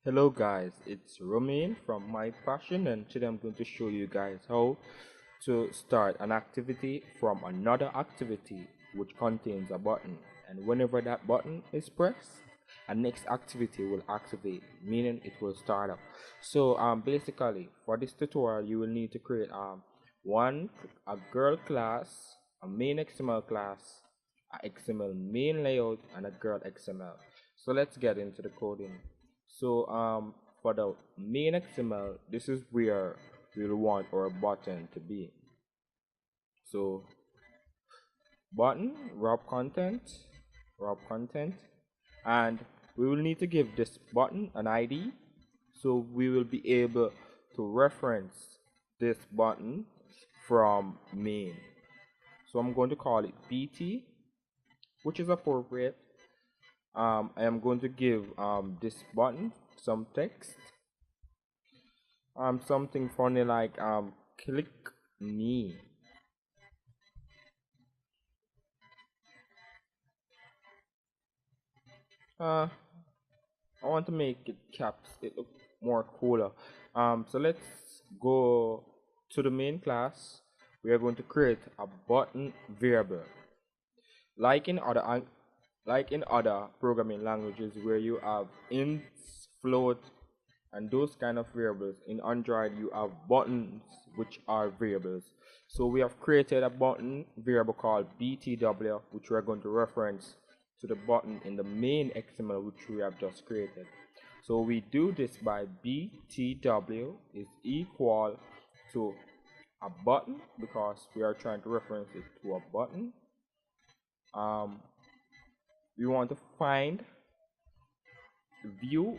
Hello guys, it's Romain from My Passion, and today I'm going to show you guys how to start an activity from another activity which contains a button, and whenever that button is pressed, a next activity will activate, meaning it will start up. So basically for this tutorial you will need to create one a girl class, a main XML class, a XML main layout, and a girl XML. So let's get into the coding. So for the main XML, this is where we'll want our button to be. So button, wrap content, and we will need to give this button an ID, so we will be able to reference this button from main. So I'm going to call it BT, which is appropriate. I am going to give this button some text, something funny like click me. I want to make it caps, it look more cooler. So let's go to the main class. We are going to create a button variable, like in other programming languages where you have ints, float, and those kind of variables. In Android you have buttons which are variables. So we have created a button variable called btw, which we are going to reference to the button in the main XML which we have just created. So we do this by btw is equal to a button, because we are trying to reference it to a button. We want to find view,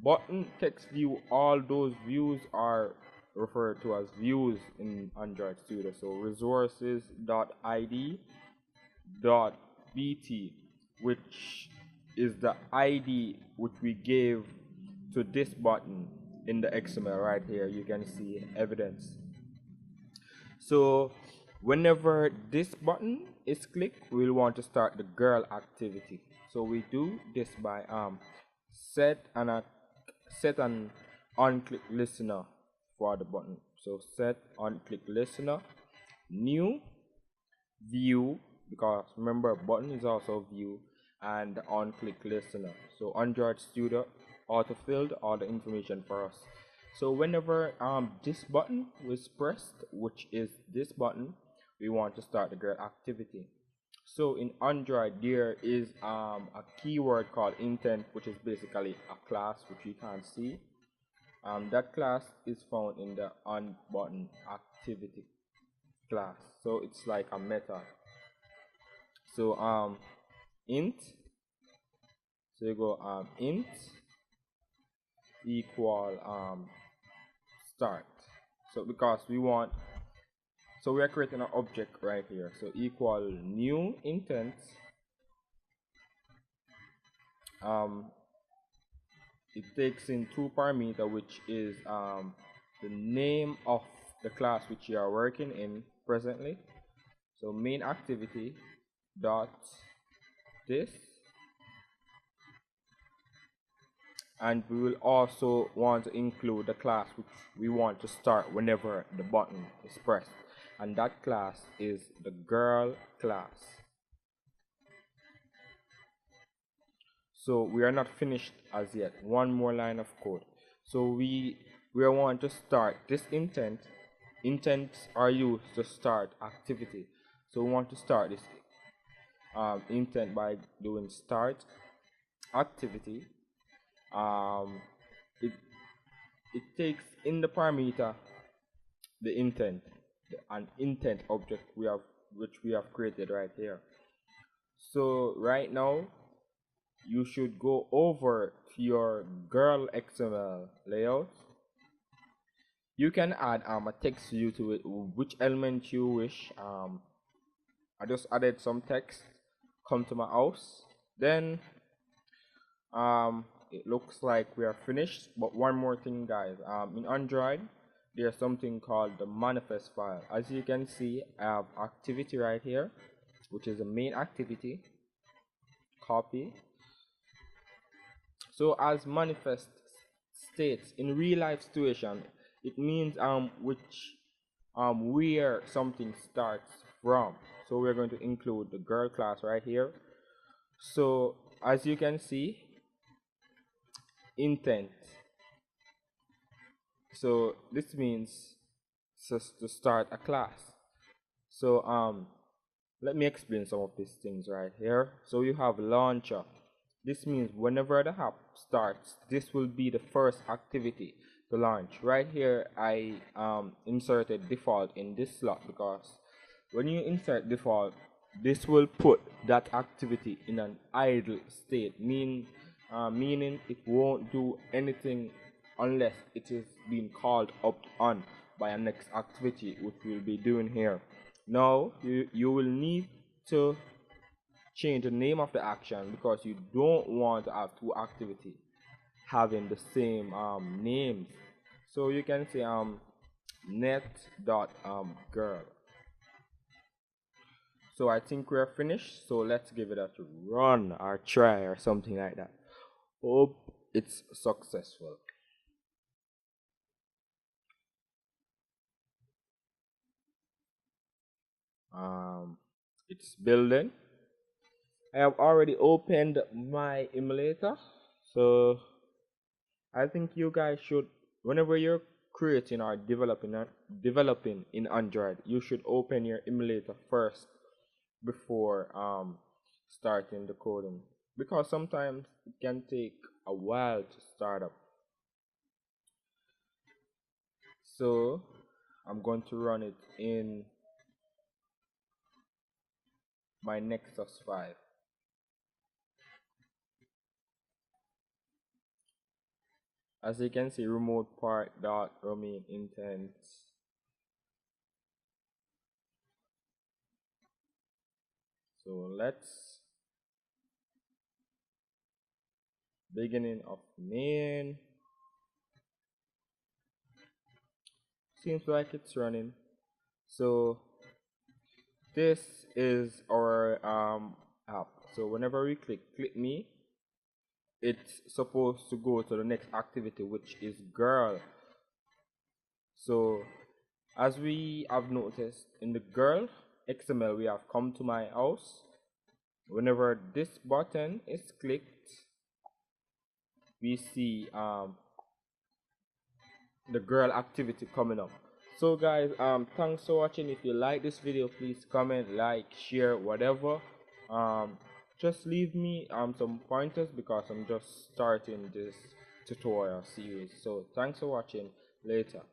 button, text view. All those views are referred to as views in Android Studio. So resources.id.bt, which is the ID which we gave to this button in the XML right here. You can see evidence. So whenever this button is clicked, we'll want to start the girl activity. So we do this by set an on-click listener for the button. So set on-click listener, new view, because remember button is also view, and on-click listener. So Android Studio auto-filled all the information for us. So whenever this button was pressed, which is this button, we want to start the girl activity. So in Android there is a keyword called intent, which is basically a class which we can't see. That class is found in the on button activity class. So it's like a method. So int, so you go int equal start. So because we want, so we are creating an object right here. So equal new intent. It takes in two parameter, which is the name of the class which you are working in presently. So main activity dot this, and we will also want to include the class which we want to start whenever the button is pressed, and that class is the girl class. So we are not finished as yet. One more line of code. So we want to start this intent. Intents are used to start activity. So we want to start this intent by doing start activity. It takes in the parameter the intent, an intent object which we have created right here. So right now you should go over to your girl XML layout. You can add a text view to it, which element you wish. I just added some text. Come to my house. Then it looks like we are finished. But one more thing, guys. In Android there's something called the manifest file. As you can see, I have activity right here, which is the main activity. Copy. So as manifest states in real life situation. It means which where something starts from. So we're going to include the girl class right here. So as you can see, intent. So this means just to start a class. So let me explain some of these things right here. So you have launcher. This means whenever the app starts, this will be the first activity to launch. Right here, I inserted default in this slot because when you insert default, this will put that activity in an idle state, meaning it won't do anything unless it is being called up on by a next activity, which we'll be doing here. Now, you will need to change the name of the action because you don't want to have two activities having the same names. So you can say net dot girl. So I think we're finished. So let's give it a run or try or something like that. Hope it's successful. It's building. I have already opened my emulator, so I think you guys should, whenever you're creating or developing in Android, you should open your emulator first before starting the coding, because sometimes it can take a while to start up. So I'm going to run it in my Nexus 5. As you can see, remote part dot remain intent. So let's beginning of main. Seems like it's running. So this is our app. So whenever we click me, it's supposed to go to the next activity, which is girl. So as we have noticed in the girl XML, we have come to my house. Whenever this button is clicked, we see the girl activity coming up. So guys, thanks for watching. If you like this video, please comment, like, share, whatever. Just leave me some pointers because I'm just starting this tutorial series. So thanks for watching. Later.